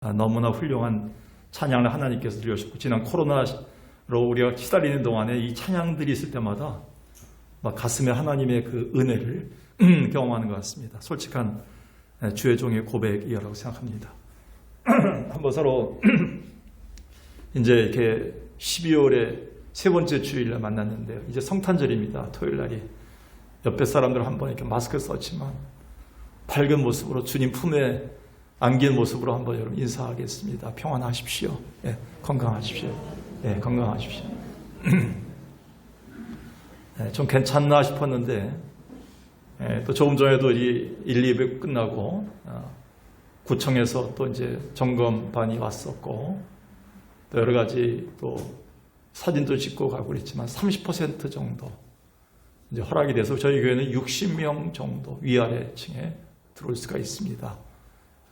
너무나 훌륭한 찬양을 하나님께서 들려주셨고, 지난 코로나로 우리가 시달리는 동안에 이 찬양들이 있을 때마다 막 가슴에 하나님의 그 은혜를 경험하는 것 같습니다. 솔직한 주의 종의 고백이라고 생각합니다. 한번 서로 이제 이렇게 12월에 세 번째 주일날 만났는데요. 이제 성탄절입니다. 토요일 날이. 옆에 사람들 한번 이렇게 마스크 썼지만 밝은 모습으로 주님 품에 안긴 모습으로 한번 여러분 인사하겠습니다. 평안하십시오. 예, 건강하십시오. 예, 건강하십시오. 예, 좀 괜찮나 싶었는데, 예, 또 조금 전에도 이 1, 2부 끝나고 구청에서 또 이제 점검반이 왔었고, 또 여러 가지 또 사진도 찍고 가고 그랬지만 30% 정도 이제 허락이 돼서 저희 교회는 60명 정도 위아래층에 들어올 수가 있습니다.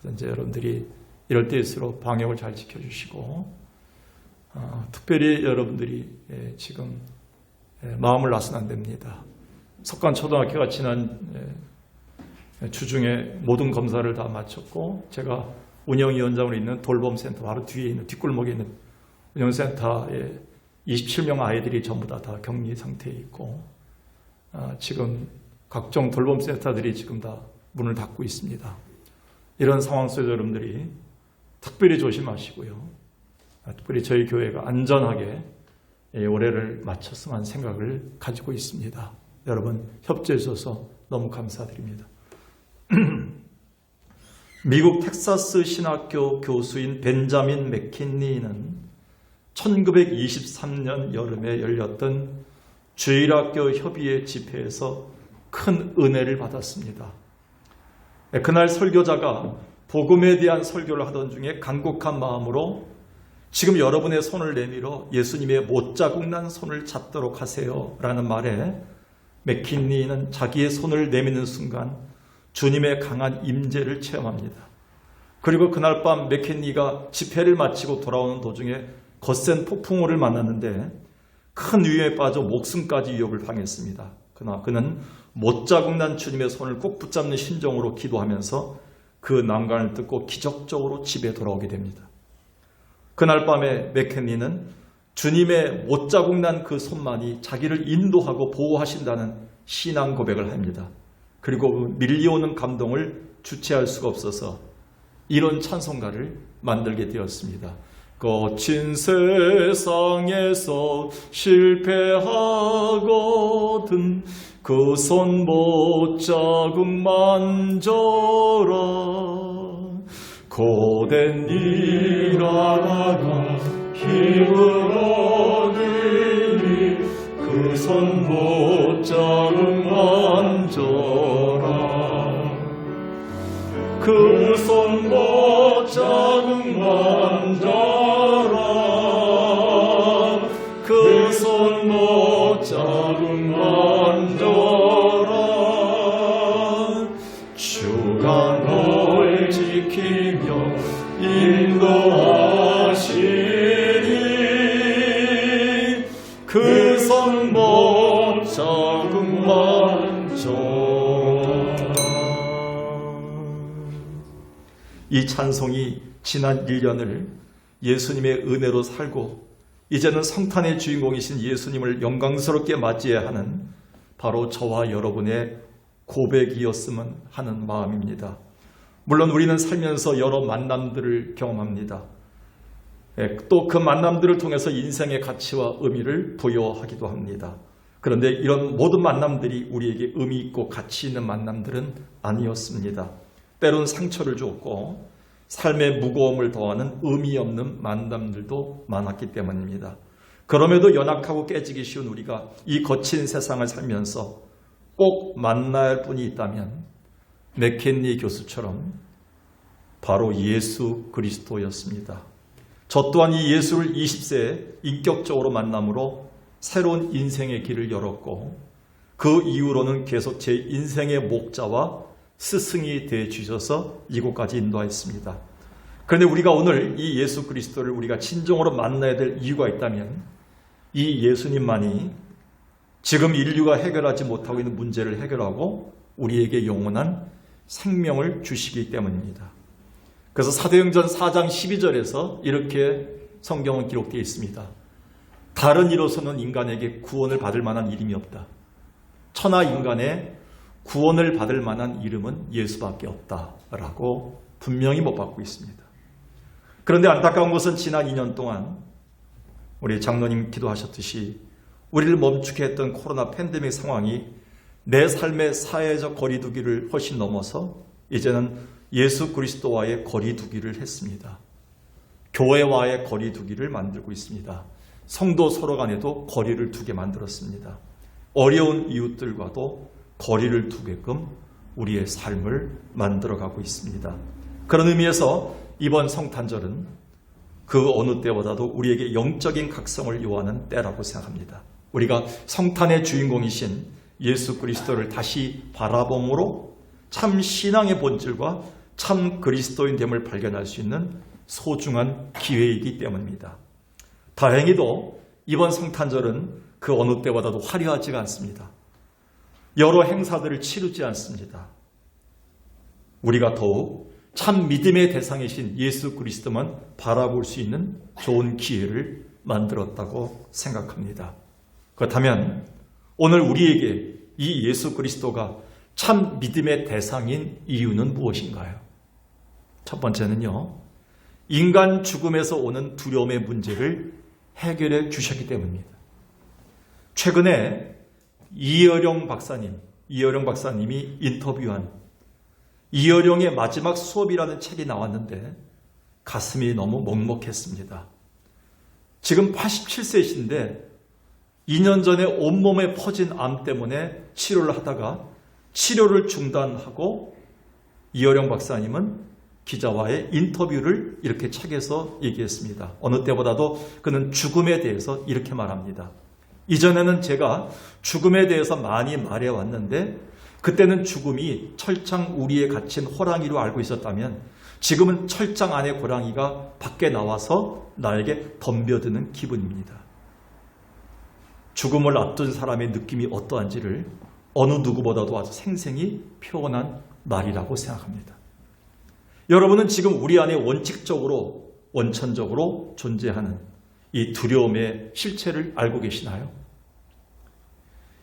그래서 이제 여러분들이 이럴 때일수록 방역을 잘 지켜주시고, 특별히 여러분들이 지금 마음을 놔서는 안 됩니다. 석관초등학교가 지난 주중에 모든 검사를 다 마쳤고, 제가 운영위원장으로 있는 돌봄센터 바로 뒤에 있는 뒷골목에 있는 운영센터에 27명 아이들이 전부 다 격리 상태에 있고, 지금 각종 돌봄센터들이 지금 다 문을 닫고 있습니다. 이런 상황 속에서 여러분들이 특별히 조심하시고요. 특별히 저희 교회가 안전하게 올해를 마쳤으면 하는 생각을 가지고 있습니다. 여러분 협조해 주셔서 너무 감사드립니다. 미국 텍사스 신학교 교수인 벤자민 맥킨리는 1923년 여름에 열렸던 주일학교 협의회 집회에서 큰 은혜를 받았습니다. 그날 설교자가 복음에 대한 설교를 하던 중에 간곡한 마음으로 지금 여러분의 손을 내밀어 예수님의 못자국 난 손을 잡도록 하세요 라는 말에 맥킨리는 자기의 손을 내미는 순간 주님의 강한 임재를 체험합니다. 그리고 그날 밤 맥킨리가 집회를 마치고 돌아오는 도중에 거센 폭풍우를 만났는데 큰 위험에 빠져 목숨까지 위협을 당했습니다. 그러나 그는 못자국 난 주님의 손을 꼭 붙잡는 심정으로 기도하면서 그 난관을 뚫고 기적적으로 집에 돌아오게 됩니다. 그날 밤에 맥켄리는 주님의 못자국 난 그 손만이 자기를 인도하고 보호하신다는 신앙 고백을 합니다. 그리고 밀려오는 감동을 주체할 수가 없어서 이런 찬송가를 만들게 되었습니다. 거친 세상에서 실패하거든 그 손 못자국 만져라. 고된 일 하다가 힘을 얻으니 그 손 못자국 만져라. 그 손 못자국 만져라. 그 손 못자국 만져라. 주가 널 지키며 인도하시니 그 손 못자국 만져라. 이 찬송이 지난 1년을 예수님의 은혜로 살고 이제는 성탄의 주인공이신 예수님을 영광스럽게 맞이해야 하는 바로 저와 여러분의 고백이었으면 하는 마음입니다. 물론 우리는 살면서 여러 만남들을 경험합니다. 또 그 만남들을 통해서 인생의 가치와 의미를 부여하기도 합니다. 그런데 이런 모든 만남들이 우리에게 의미 있고 가치 있는 만남들은 아니었습니다. 때론 상처를 줬고 삶의 무거움을 더하는 의미 없는 만남들도 많았기 때문입니다. 그럼에도 연약하고 깨지기 쉬운 우리가 이 거친 세상을 살면서 꼭 만나야 할 분이 있다면 맥켄리 교수처럼 바로 예수 그리스도였습니다. 저 또한 이 예수를 20세에 인격적으로 만남으로 새로운 인생의 길을 열었고 그 이후로는 계속 제 인생의 목자와 스승이 되어 주셔서 이곳까지 인도하였습니다. 그런데 우리가 오늘 이 예수 그리스도를 우리가 진정으로 만나야 될 이유가 있다면 이 예수님만이 지금 인류가 해결하지 못하고 있는 문제를 해결하고 우리에게 영원한 생명을 주시기 때문입니다. 그래서 사도행전 4장 12절에서 이렇게 성경은 기록되어 있습니다. 다른 이로서는 인간에게 구원을 받을 만한 이름이 없다. 천하 인간의 구원을 받을 만한 이름은 예수밖에 없다라고 분명히 못 받고 있습니다. 그런데 안타까운 것은 지난 2년 동안 우리 장로님 기도하셨듯이 우리를 멈추게 했던 코로나 팬데믹 상황이 내 삶의 사회적 거리두기를 훨씬 넘어서 이제는 예수 그리스도와의 거리두기를 했습니다. 교회와의 거리두기를 만들고 있습니다. 성도 서로 간에도 거리를 두게 만들었습니다. 어려운 이웃들과도 거리를 두게끔 우리의 삶을 만들어가고 있습니다. 그런 의미에서 이번 성탄절은 그 어느 때보다도 우리에게 영적인 각성을 요하는 때라고 생각합니다. 우리가 성탄의 주인공이신 예수 그리스도를 다시 바라봄으로 참 신앙의 본질과 참 그리스도인됨을 발견할 수 있는 소중한 기회이기 때문입니다. 다행히도 이번 성탄절은 그 어느 때보다도 화려하지가 않습니다. 여러 행사들을 치르지 않습니다. 우리가 더욱 참 믿음의 대상이신 예수 그리스도만 바라볼 수 있는 좋은 기회를 만들었다고 생각합니다. 그렇다면 오늘 우리에게 이 예수 그리스도가 참 믿음의 대상인 이유는 무엇인가요? 첫 번째는요, 인간 죽음에서 오는 두려움의 문제를 해결해 주셨기 때문입니다. 최근에 이어령 박사님이 인터뷰한 이어령의 마지막 수업이라는 책이 나왔는데 가슴이 너무 먹먹했습니다. 지금 87세이신데 2년 전에 온몸에 퍼진 암 때문에 치료를 하다가 치료를 중단하고 이어령 박사님은 기자와의 인터뷰를 이렇게 책에서 얘기했습니다. 어느 때보다도 그는 죽음에 대해서 이렇게 말합니다. 이전에는 제가 죽음에 대해서 많이 말해왔는데 그때는 죽음이 철장 우리에 갇힌 호랑이로 알고 있었다면 지금은 철장 안의 호랑이가 밖에 나와서 나에게 덤벼드는 기분입니다. 죽음을 앞둔 사람의 느낌이 어떠한지를 어느 누구보다도 아주 생생히 표현한 말이라고 생각합니다. 여러분은 지금 우리 안에 원칙적으로, 원천적으로 존재하는 이 두려움의 실체를 알고 계시나요?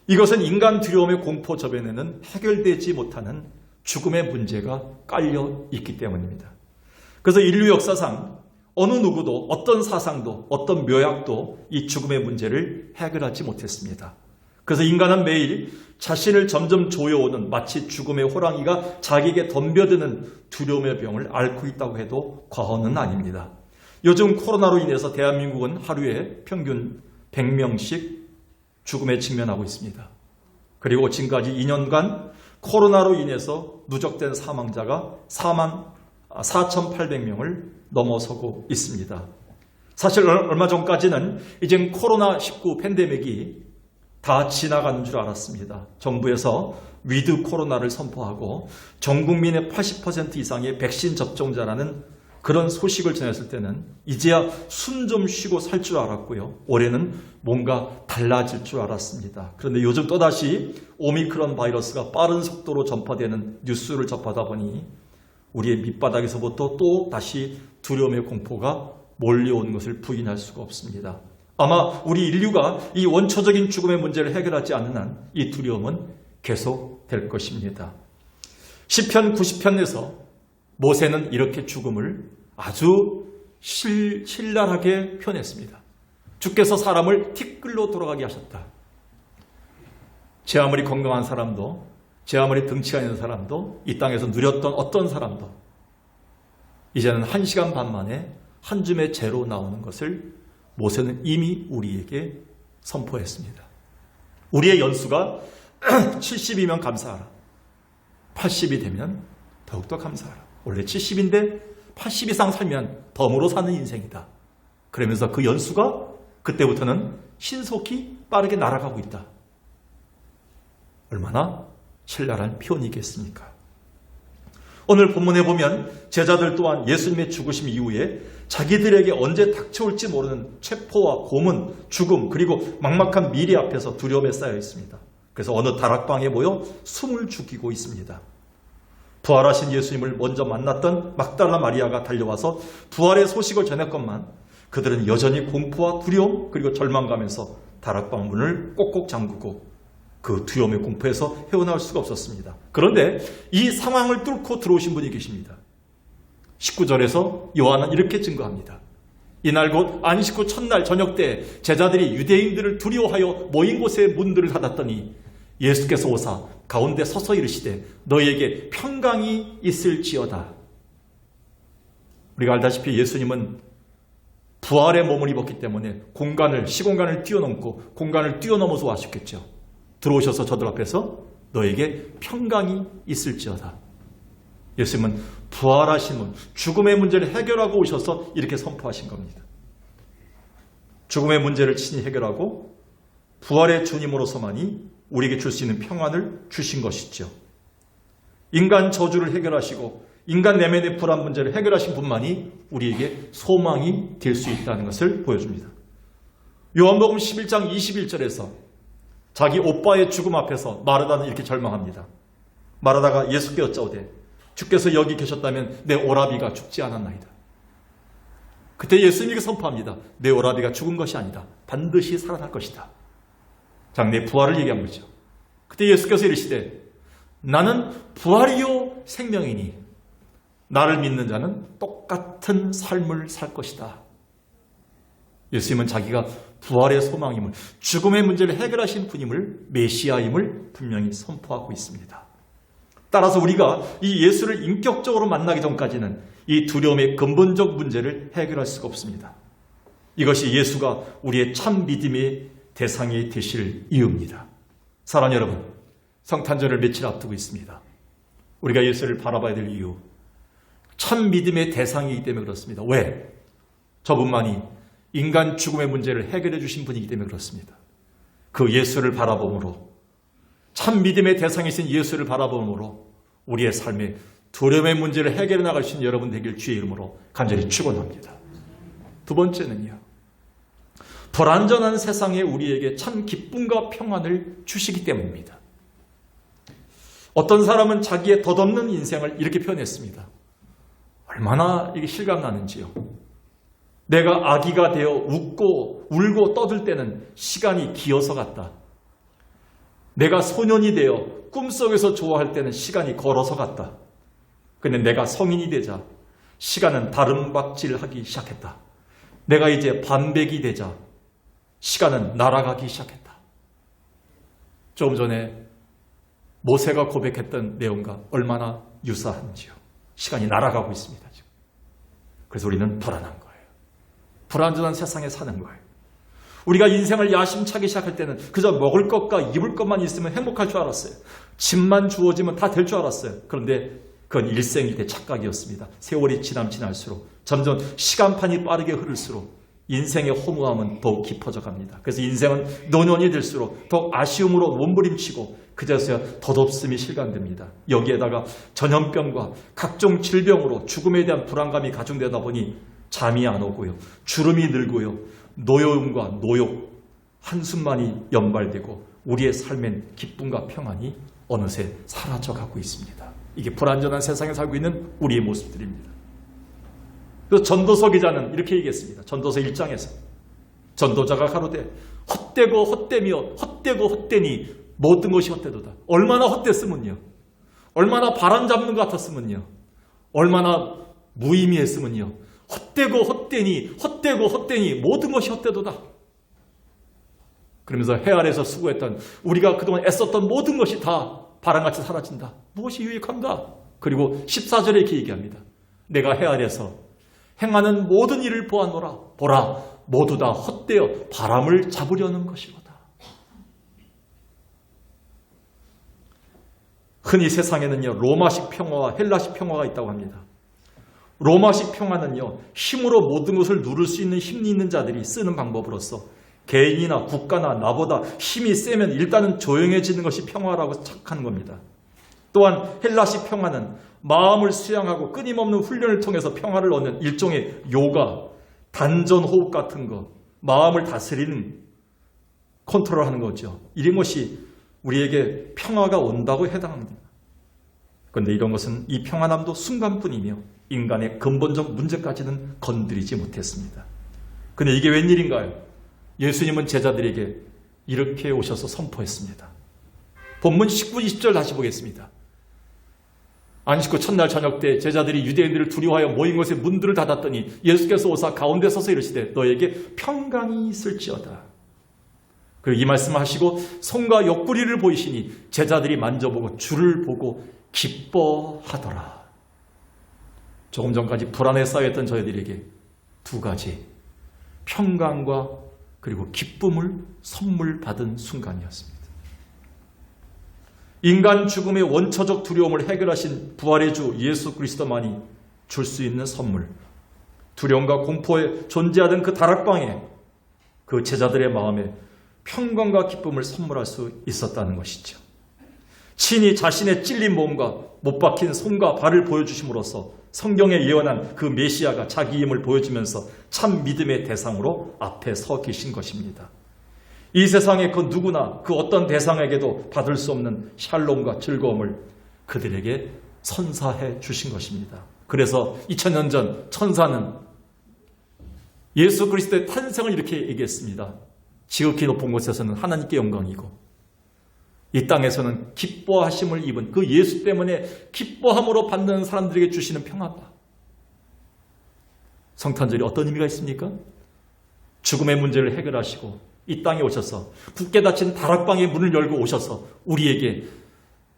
이것은 인간 두려움의 공포 저변에는 해결되지 못하는 죽음의 문제가 깔려 있기 때문입니다. 그래서 인류 역사상 어느 누구도 어떤 사상도 어떤 묘약도 이 죽음의 문제를 해결하지 못했습니다. 그래서 인간은 매일 자신을 점점 조여오는 마치 죽음의 호랑이가 자기에게 덤벼드는 두려움의 병을 앓고 있다고 해도 과언은 아닙니다. 요즘 코로나로 인해서 대한민국은 하루에 평균 100명씩 죽음에 직면하고 있습니다. 그리고 지금까지 2년간 코로나로 인해서 누적된 사망자가 4,800명을 넘어서고 있습니다. 사실 얼마 전까지는 이젠 코로나19 팬데믹이 다 지나가는 줄 알았습니다. 정부에서 위드 코로나를 선포하고 전 국민의 80% 이상의 백신 접종자라는 그런 소식을 전했을 때는 이제야 숨 좀 쉬고 살 줄 알았고요. 올해는 뭔가 달라질 줄 알았습니다. 그런데 요즘 또다시 오미크론 바이러스가 빠른 속도로 전파되는 뉴스를 접하다 보니 우리의 밑바닥에서부터 또 다시 두려움의 공포가 몰려오는 것을 부인할 수가 없습니다. 아마 우리 인류가 이 원초적인 죽음의 문제를 해결하지 않는 한 이 두려움은 계속될 것입니다. 시편 90편에서 모세는 이렇게 죽음을 아주 신랄하게 표현했습니다. 주께서 사람을 티끌로 돌아가게 하셨다. 제 아무리 건강한 사람도, 제 아무리 등치가 있는 사람도, 이 땅에서 누렸던 어떤 사람도 이제는 1시간 반 만에 한 줌의 재로 나오는 것을 모세는 이미 우리에게 선포했습니다. 우리의 연수가 70이면 감사하라. 80이 되면 더욱더 감사하라. 원래 70인데 80 이상 살면 덤으로 사는 인생이다. 그러면서 그 연수가 그때부터는 신속히 빠르게 날아가고 있다. 얼마나 신랄한 표현이겠습니까? 오늘 본문에 보면 제자들 또한 예수님의 죽으심 이후에 자기들에게 언제 닥쳐올지 모르는 체포와 고문, 죽음, 그리고 막막한 미래 앞에서 두려움에 쌓여 있습니다. 그래서 어느 다락방에 모여 숨을 죽이고 있습니다. 부활하신 예수님을 먼저 만났던 막달라 마리아가 달려와서 부활의 소식을 전했건만 그들은 여전히 공포와 두려움 그리고 절망감에서 다락방 문을 꼭꼭 잠그고 그 두려움의 공포에서 헤어나올 수가 없었습니다. 그런데 이 상황을 뚫고 들어오신 분이 계십니다. 19절에서 요한은 이렇게 증거합니다. 이날 곧 안식 후 첫날 저녁 때 제자들이 유대인들을 두려워하여 모인 곳에 문들을 닫았더니 예수께서 오사 가운데 서서 이르시되 너희에게 평강이 있을지어다. 우리가 알다시피 예수님은 부활의 몸을 입었기 때문에 시공간을 뛰어넘고 공간을 뛰어넘어서 와셨겠죠. 들어오셔서 저들 앞에서 너에게 평강이 있을지어다. 예수님은 부활하신 분, 죽음의 문제를 해결하고 오셔서 이렇게 선포하신 겁니다. 죽음의 문제를 친히 해결하고 부활의 주님으로서만이 우리에게 줄 수 있는 평안을 주신 것이죠. 인간 저주를 해결하시고 인간 내면의 불안 문제를 해결하신 분만이 우리에게 소망이 될 수 있다는 것을 보여줍니다. 요한복음 11장 21절에서 자기 오빠의 죽음 앞에서 마르다는 이렇게 절망합니다. 마르다가 예수께 여짜오되 주께서 여기 계셨다면 내 오라비가 죽지 않았나이다. 그때 예수님이 선포합니다. 내 오라비가 죽은 것이 아니다. 반드시 살아날 것이다. 장래 부활을 얘기한 거죠. 그때 예수께서 이르시되 나는 부활이요 생명이니 나를 믿는 자는 똑같은 삶을 살 것이다. 예수님은 자기가 부활의 소망임을, 죽음의 문제를 해결하신 분임을, 메시아임을 분명히 선포하고 있습니다. 따라서 우리가 이 예수를 인격적으로 만나기 전까지는 이 두려움의 근본적 문제를 해결할 수가 없습니다. 이것이 예수가 우리의 참 믿음의 대상이 되실 이유입니다. 사랑하는 여러분, 성탄절을 며칠 앞두고 있습니다. 우리가 예수를 바라봐야 될 이유, 참 믿음의 대상이기 때문에 그렇습니다. 왜? 저분만이 인간 죽음의 문제를 해결해 주신 분이기 때문에 그렇습니다. 그 예수를 바라봄으로, 참 믿음의 대상이신 예수를 바라봄으로 우리의 삶에 두려움의 문제를 해결해 나갈 수 있는 여러분 되길 주의 이름으로 간절히 축원합니다. 두 번째는요, 불완전한 세상에 우리에게 참 기쁨과 평안을 주시기 때문입니다. 어떤 사람은 자기의 덧없는 인생을 이렇게 표현했습니다. 얼마나 이게 실감나는지요. 내가 아기가 되어 웃고 울고 떠들 때는 시간이 기어서 갔다. 내가 소년이 되어 꿈속에서 좋아할 때는 시간이 걸어서 갔다. 근데 내가 성인이 되자 시간은 다름박질하기 시작했다. 내가 이제 반백이 되자 시간은 날아가기 시작했다. 조금 전에 모세가 고백했던 내용과 얼마나 유사한지요. 시간이 날아가고 있습니다. 지금. 그래서 우리는 불안한 거예요. 불안전한 세상에 사는 거예요. 우리가 인생을 야심차게 시작할 때는 그저 먹을 것과 입을 것만 있으면 행복할 줄 알았어요. 집만 주어지면 다 될 줄 알았어요. 그런데 그건 일생일대 착각이었습니다. 세월이 지날수록 점점 시간판이 빠르게 흐를수록 인생의 허무함은 더욱 깊어져 갑니다. 그래서 인생은 노년이 들수록 더욱 아쉬움으로 몸부림치고 그제서야 덧없음이 실감됩니다. 여기에다가 전염병과 각종 질병으로 죽음에 대한 불안감이 가중되다 보니 잠이 안 오고요. 주름이 늘고요. 노여움과 노욕, 한숨만이 연발되고 우리의 삶엔 기쁨과 평안이 어느새 사라져가고 있습니다. 이게 불완전한 세상에 살고 있는 우리의 모습들입니다. 그래서 전도서 기자는 이렇게 얘기했습니다. 전도서 1장에서 전도자가 가로되 헛되고 헛되며 헛되고 헛되니 모든 것이 헛되도다. 얼마나 헛됐으면요. 얼마나 바람 잡는 것 같았으면요. 얼마나 무의미했으면요. 헛되고 헛되니 헛되고 헛되니 모든 것이 헛되도다. 그러면서 해 아래서 수고했던 우리가 그동안 애썼던 모든 것이 다 바람같이 사라진다. 무엇이 유익한가? 그리고 14절에 이렇게 얘기합니다. 내가 해 아래서 행하는 모든 일을 보아노라. 보라, 모두 다 헛되어 바람을 잡으려는 것이로다. 흔히 세상에는요, 로마식 평화와 헬라식 평화가 있다고 합니다. 로마식 평화는요, 힘으로 모든 것을 누를 수 있는 힘이 있는 자들이 쓰는 방법으로서 개인이나 국가나 나보다 힘이 세면 일단은 조용해지는 것이 평화라고 착각하는 겁니다. 또한 헬라식 평화는 마음을 수양하고 끊임없는 훈련을 통해서 평화를 얻는 일종의 요가, 단전호흡 같은 거, 마음을 다스리는 컨트롤하는 거죠. 이런 것이 우리에게 평화가 온다고 해당합니다. 그런데 이런 것은 이 평안함도 순간뿐이며 인간의 근본적 문제까지는 건드리지 못했습니다. 근데 이게 웬일인가요? 예수님은 제자들에게 이렇게 오셔서 선포했습니다. 본문 19, 20절 다시 보겠습니다. 안식구 첫날 저녁 때 제자들이 유대인들을 두려워하여 모인 곳에 문들을 닫았더니 예수께서 오사 가운데 서서 이르시되 너에게 평강이 있을지어다. 그리고 이 말씀을 하시고 손과 옆구리를 보이시니 제자들이 만져보고 주를 보고 기뻐하더라. 조금 전까지 불안에 쌓여있던 저희들에게 두 가지, 평강과 그리고 기쁨을 선물 받은 순간이었습니다. 인간 죽음의 원초적 두려움을 해결하신 부활의 주 예수 그리스도만이 줄 수 있는 선물, 두려움과 공포에 존재하던 그 다락방에 그 제자들의 마음에 평강과 기쁨을 선물할 수 있었다는 것이죠. 친히 자신의 찔린 몸과 못 박힌 손과 발을 보여주심으로써 성경에 예언한 그 메시아가 자기 힘을 보여주면서 참 믿음의 대상으로 앞에 서 계신 것입니다. 이 세상에 그 누구나 그 어떤 대상에게도 받을 수 없는 샬롬과 즐거움을 그들에게 선사해 주신 것입니다. 그래서 2000년 전 천사는 예수 그리스도의 탄생을 이렇게 얘기했습니다. 지극히 높은 곳에서는 하나님께 영광이고 이 땅에서는 기뻐하심을 입은 그 예수 때문에 기뻐함으로 받는 사람들에게 주시는 평안과 성탄절이 어떤 의미가 있습니까? 죽음의 문제를 해결하시고 이 땅에 오셔서 굳게 닫힌 다락방의 문을 열고 오셔서 우리에게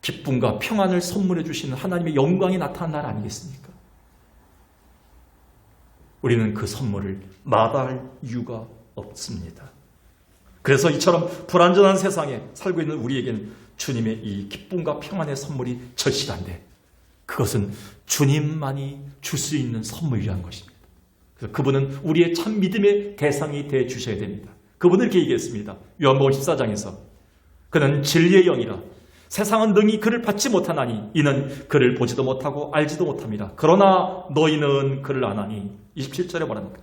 기쁨과 평안을 선물해 주시는 하나님의 영광이 나타난 날 아니겠습니까? 우리는 그 선물을 마다할 이유가 없습니다. 그래서 이처럼 불안전한 세상에 살고 있는 우리에게는 주님의 이 기쁨과 평안의 선물이 절실한데 그것은 주님만이 줄 수 있는 선물이라는 것입니다. 그래서 그분은 우리의 참 믿음의 대상이 되어 주셔야 됩니다. 그분은 이렇게 얘기했습니다. 요한복음 14장에서 그는 진리의 영이라 세상은 능히 그를 받지 못하나니 이는 그를 보지도 못하고 알지도 못합니다. 그러나 너희는 그를 아나니 27절에 말합니다.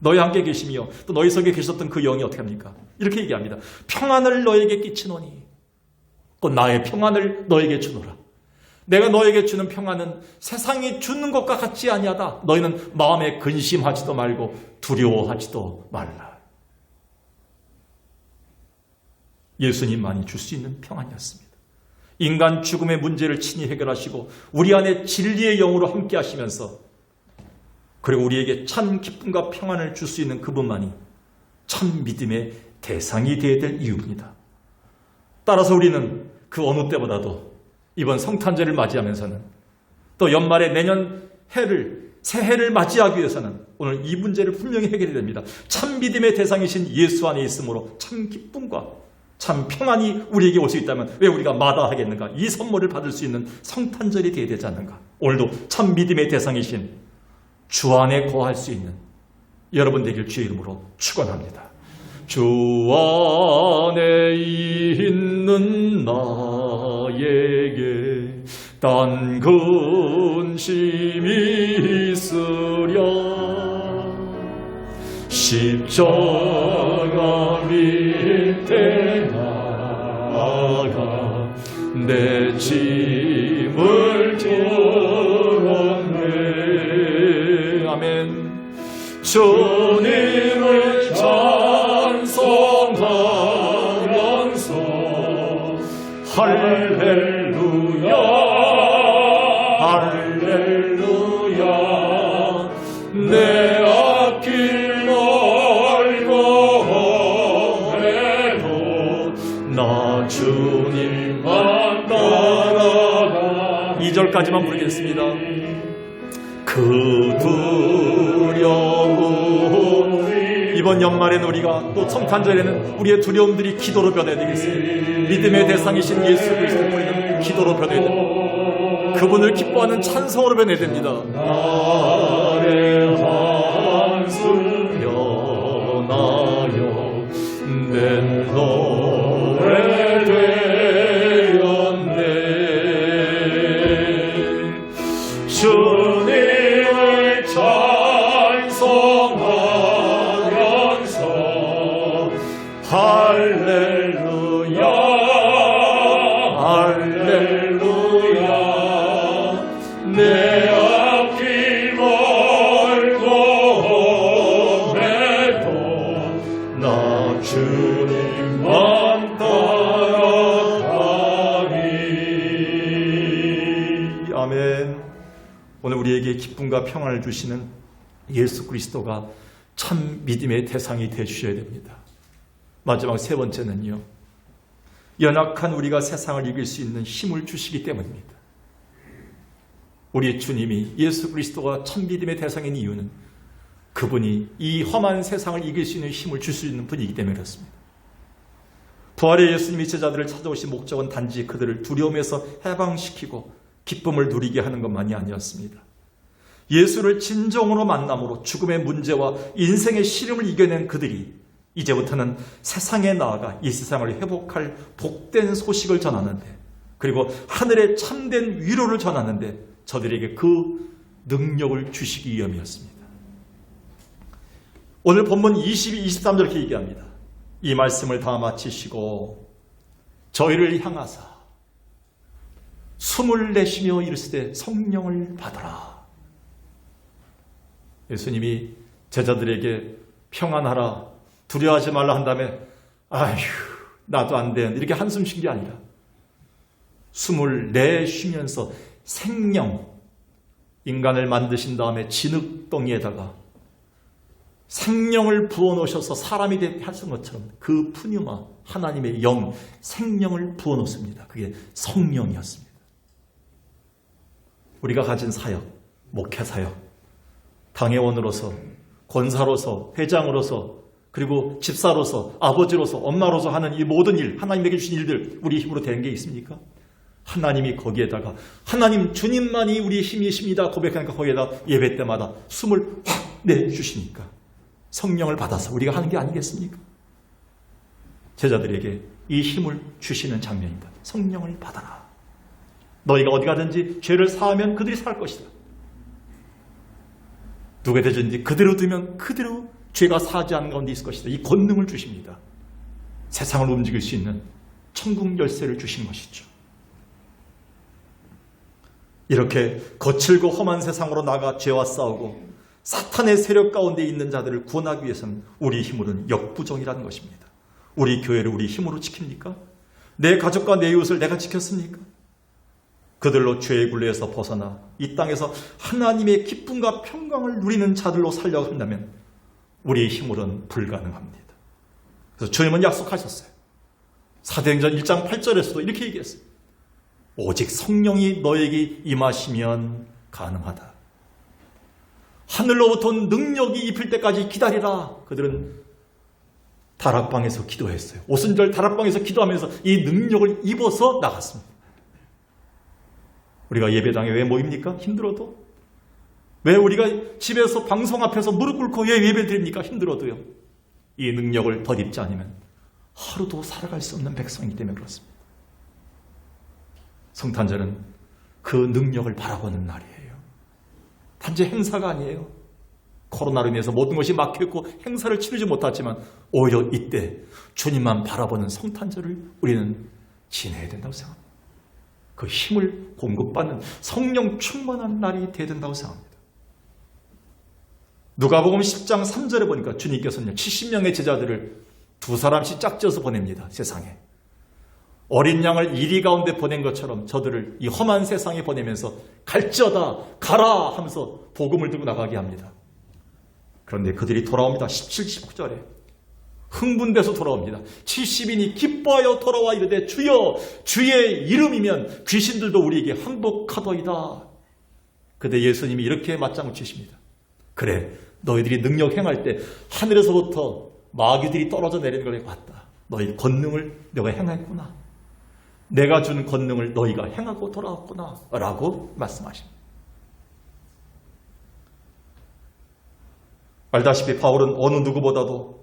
너희 함께 계시며 또 너희 속에 계셨던 그 영이 어떻게 합니까? 이렇게 얘기합니다. 평안을 너에게 끼치노니 또 나의 평안을 너에게 주노라. 내가 너에게 주는 평안은 세상이 주는 것과 같지 아니하다. 너희는 마음에 근심하지도 말고 두려워하지도 말라. 예수님만이 줄 수 있는 평안이었습니다. 인간 죽음의 문제를 친히 해결하시고 우리 안에 진리의 영으로 함께 하시면서 그리고 우리에게 참 기쁨과 평안을 줄 수 있는 그분만이 참 믿음의 대상이 되어야 될 이유입니다. 따라서 우리는 그 어느 때보다도 이번 성탄절을 맞이하면서는 또 연말에 내년 새해를 맞이하기 위해서는 오늘 이 문제를 분명히 해결해야 됩니다. 참 믿음의 대상이신 예수 안에 있으므로 참 기쁨과 참 평안이 우리에게 올 수 있다면 왜 우리가 마다하겠는가? 이 선물을 받을 수 있는 성탄절이 되어야 되지 않는가? 오늘도 참 믿음의 대상이신 주 안에 거할 수 있는 여러분 되길 주의 이름으로 축원합니다. 주 안에 있는 나에게 단 근심이 있으랴 십자가 밑에 나가 내 짐을 들었네. 아멘. 주님을 찬송하면서 할렐루야 할렐루야 내 앞길 넓고 해도 나 주님만 따라가. 2절까지만 부르겠습니다. 그 두려움 이번 연말에는 우리가 또 성탄절에는 우리의 두려움들이 기도로 변해야 되겠습니다. 믿음의 대상이신 예수 그리스도를 우리는 기도로 변해야 됩니다. 그분을 기뻐하는 찬송으로 변해야 됩니다. 나의 한숨 변하여 내 노래 되었네. 주님을 찬송하면서 할렐루야 할렐루야 기쁨과 평안을 주시는 예수 그리스도가 참 믿음의 대상이 되주셔야 됩니다. 마지막 세 번째는요, 연약한 우리가 세상을 이길 수 있는 힘을 주시기 때문입니다. 우리 주님이 예수 그리스도가 참 믿음의 대상인 이유는 그분이 이 험한 세상을 이길 수 있는 힘을 줄 수 있는 분이기 때문에 그렇습니다. 부활의 예수님이 제자들을 찾아오신 목적은 단지 그들을 두려움에서 해방시키고 기쁨을 누리게 하는 것만이 아니었습니다. 예수를 진정으로 만남으로 죽음의 문제와 인생의 시름을 이겨낸 그들이 이제부터는 세상에 나아가 이 세상을 회복할 복된 소식을 전하는데, 그리고 하늘의 참된 위로를 전하는데 저들에게 그 능력을 주시기 위함이었습니다. 오늘 본문 22, 23절 이렇게 얘기합니다. 이 말씀을 다 마치시고 저희를 향하사 숨을 내쉬며 이르시되 성령을 받아라. 예수님이 제자들에게 평안하라, 두려워하지 말라 한 다음에 아휴 나도 안 돼 이렇게 한숨 쉰 게 아니라 숨을 내쉬면서 생명, 인간을 만드신 다음에 진흙덩이에다가 생명을 부어놓으셔서 사람이 되게 하신 것처럼 그 푸뉴마, 하나님의 영, 생명을 부어놓습니다. 그게 성령이었습니다. 우리가 가진 사역, 목회 사역, 당회원으로서, 권사로서, 회장으로서, 그리고 집사로서, 아버지로서, 엄마로서 하는 이 모든 일, 하나님에게 주신 일들 우리 힘으로 되는 게 있습니까? 하나님이 거기에다가 하나님 주님만이 우리의 힘이십니다 고백하니까 거기에다 예배 때마다 숨을 확 내주시니까 성령을 받아서 우리가 하는 게 아니겠습니까? 제자들에게 이 힘을 주시는 장면입니다. 성령을 받아라. 너희가 어디 가든지 죄를 사하면 그들이 살 것이다. 누가 되든지 그대로 두면 그대로 죄가 사하지 않는 가운데 있을 것이다. 이 권능을 주십니다. 세상을 움직일 수 있는 천국 열쇠를 주신 것이죠. 이렇게 거칠고 험한 세상으로 나가 죄와 싸우고 사탄의 세력 가운데 있는 자들을 구원하기 위해서는 우리 힘으로는 역부족이라는 것입니다. 우리 교회를 우리 힘으로 지킵니까? 내 가족과 내 이웃을 내가 지켰습니까? 그들로 죄의 굴레에서 벗어나 이 땅에서 하나님의 기쁨과 평강을 누리는 자들로 살려고 한다면 우리의 힘으로는 불가능합니다. 그래서 주님은 약속하셨어요. 사도행전 1장 8절에서도 이렇게 얘기했어요. 오직 성령이 너에게 임하시면 가능하다. 하늘로부터 능력이 입힐 때까지 기다리라. 그들은 다락방에서 기도했어요. 오순절 다락방에서 기도하면서 이 능력을 입어서 나갔습니다. 우리가 예배당에 왜 모입니까? 힘들어도. 왜 우리가 집에서 방송 앞에서 무릎 꿇고 왜 예배 드립니까? 힘들어도요. 이 능력을 덧입지 않으면 하루도 살아갈 수 없는 백성이기 때문에 그렇습니다. 성탄절은 그 능력을 바라보는 날이에요. 단지 행사가 아니에요. 코로나로 인해서 모든 것이 막혀있고 행사를 치르지 못하지만 오히려 이때 주님만 바라보는 성탄절을 우리는 지내야 된다고 생각합니다. 그 힘을 공급받는 성령 충만한 날이 되어야 된다고 생각합니다. 누가복음 10장 3절에 보니까 주님께서는 70명의 제자들을 2사람씩 짝지어서 보냅니다. 세상에. 어린 양을 이리 가운데 보낸 것처럼 저들을 이 험한 세상에 보내면서 갈지어다 가라 하면서 복음을 들고 나가게 합니다. 그런데 그들이 돌아옵니다. 17, 19절에 흥분돼서 돌아옵니다. 70인이 기뻐하여 돌아와 이르되 주여 주의 이름이면 귀신들도 우리에게 항복하더이다. 그때 예수님이 이렇게 맞장구 치십니다. 그래 너희들이 능력 행할 때 하늘에서부터 마귀들이 떨어져 내리는 걸 봤다. 너희 권능을 내가 행했구나. 내가 준 권능을 너희가 행하고 돌아왔구나 라고 말씀하십니다. 알다시피 바울은 어느 누구보다도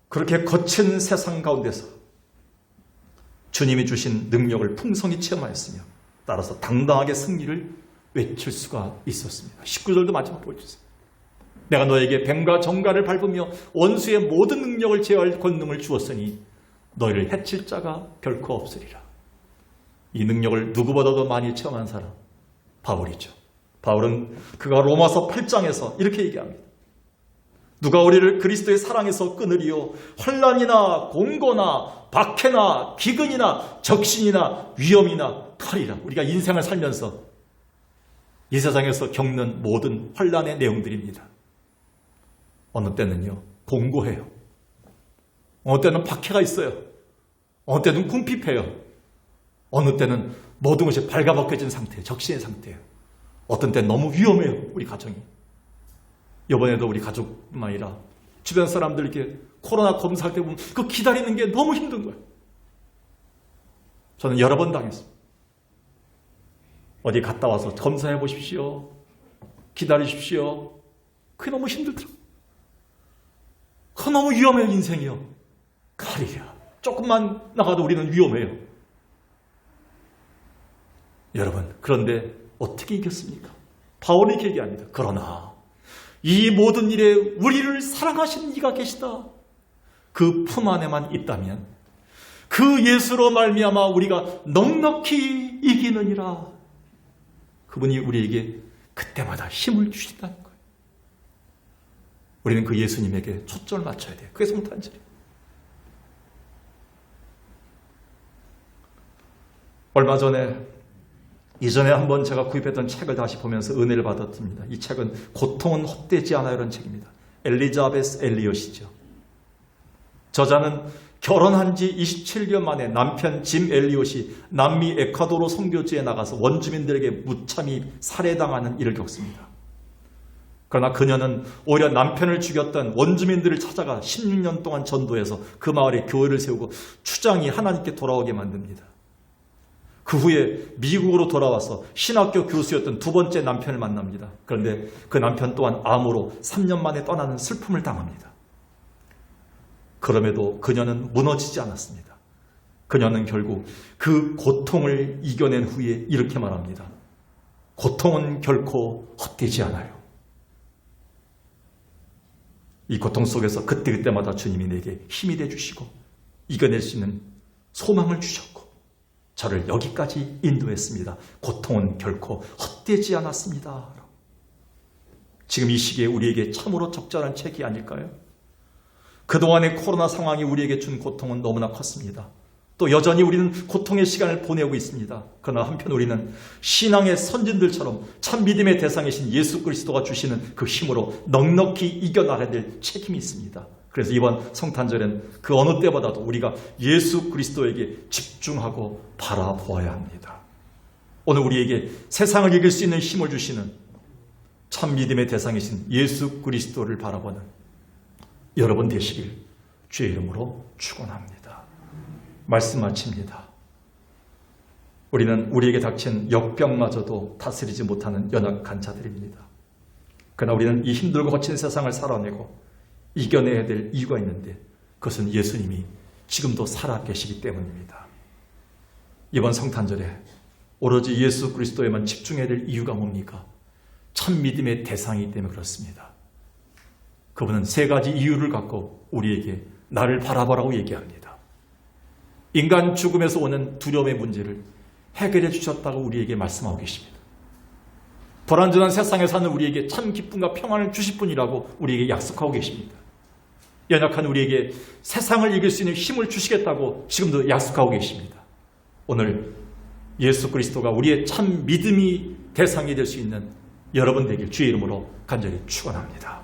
그렇게 거친 세상 가운데서 주님이 주신 능력을 풍성히 체험하였으며 따라서 당당하게 승리를 외칠 수가 있었습니다. 19절도 마지막 보여주세요. 내가 너에게 뱀과 정갈을 밟으며 원수의 모든 능력을 제어할 권능을 주었으니 너희를 해칠 자가 결코 없으리라. 이 능력을 누구보다도 많이 체험한 사람 바울이죠. 바울은 그가 로마서 8장에서 이렇게 얘기합니다. 누가 우리를 그리스도의 사랑에서 끊으리요 환난이나 공고나 박해나 기근이나 적신이나 위험이나 칼이라. 우리가 인생을 살면서 이 세상에서 겪는 모든 환난의 내용들입니다. 어느 때는요, 공고해요. 어느 때는 박해가 있어요. 어느 때는 궁핍해요. 어느 때는 모든 것이 발가벗겨진 상태예요. 적신의 상태예요. 어떤 때는 너무 위험해요, 우리 가정이. 이번에도 우리 가족뿐만 아니라 주변 사람들에게 코로나 검사할 때 보면 그 기다리는 게 너무 힘든 거예요. 저는 여러 번 당했습니다. 어디 갔다 와서 검사해 보십시오. 기다리십시오. 그게 너무 힘들더라고요. 그거 너무 위험해요, 인생이요. 가리야. 조금만 나가도 우리는 위험해요. 여러분, 그런데 어떻게 이겼습니까? 바울이 이렇게 얘기합니다. 그러나 이 모든 일에 우리를 사랑하신 이가 계시다. 그 품 안에만 있다면 그 예수로 말미암아 우리가 넉넉히 이기느니라. 그분이 우리에게 그때마다 힘을 주신다는 거예요. 우리는 그 예수님에게 초점을 맞춰야 돼요. 그게 성탄절이에요. 얼마 전에 이전에 한번 제가 구입했던 책을 다시 보면서 은혜를 받았습니다. 이 책은 고통은 헛되지 않아요 라는 책입니다. 엘리자베스 엘리엇이죠. 저자는 결혼한 지 27년 만에 남편 짐 엘리엇이 남미 에콰도르 선교지에 나가서 원주민들에게 무참히 살해당하는 일을 겪습니다. 그러나 그녀는 오히려 남편을 죽였던 원주민들을 찾아가 16년 동안 전도해서 그 마을에 교회를 세우고 추장이 하나님께 돌아오게 만듭니다. 그 후에 미국으로 돌아와서 신학교 교수였던 두 번째 남편을 만납니다. 그런데 그 남편 또한 암으로 3년 만에 떠나는 슬픔을 당합니다. 그럼에도 그녀는 무너지지 않았습니다. 그녀는 결국 그 고통을 이겨낸 후에 이렇게 말합니다. 고통은 결코 헛되지 않아요. 이 고통 속에서 그때그때마다 주님이 내게 힘이 되어주시고 이겨낼 수 있는 소망을 주셨고 저를 여기까지 인도했습니다. 고통은 결코 헛되지 않았습니다. 지금 이 시기에 우리에게 참으로 적절한 책이 아닐까요? 그동안의 코로나 상황이 우리에게 준 고통은 너무나 컸습니다. 또 여전히 우리는 고통의 시간을 보내고 있습니다. 그러나 한편 우리는 신앙의 선진들처럼 참 믿음의 대상이신 예수 그리스도가 주시는 그 힘으로 넉넉히 이겨나가야 될 책임이 있습니다. 그래서 이번 성탄절엔 그 어느 때보다도 우리가 예수 그리스도에게 집중하고 바라보아야 합니다. 오늘 우리에게 세상을 이길 수 있는 힘을 주시는 참 믿음의 대상이신 예수 그리스도를 바라보는 여러분 되시길 주의 이름으로 축원합니다. 말씀 마칩니다. 우리는 우리에게 닥친 역병마저도 다스리지 못하는 연약한 자들입니다. 그러나 우리는 이 힘들고 거친 세상을 살아내고 이겨내야 될 이유가 있는데 그것은 예수님이 지금도 살아계시기 때문입니다. 이번 성탄절에 오로지 예수 그리스도에만 집중해야 될 이유가 뭡니까? 참 믿음의 대상이기 때문에 그렇습니다. 그분은 세 가지 이유를 갖고 우리에게 나를 바라보라고 얘기합니다. 인간 죽음에서 오는 두려움의 문제를 해결해 주셨다고 우리에게 말씀하고 계십니다. 불안전한 세상에 사는 우리에게 참 기쁨과 평안을 주실 분이라고 우리에게 약속하고 계십니다. 연약한 우리에게 세상을 이길 수 있는 힘을 주시겠다고 지금도 약속하고 계십니다. 오늘 예수 그리스도가 우리의 참 믿음이 대상이 될 수 있는 여러분 되길 주의 이름으로 간절히 축원합니다.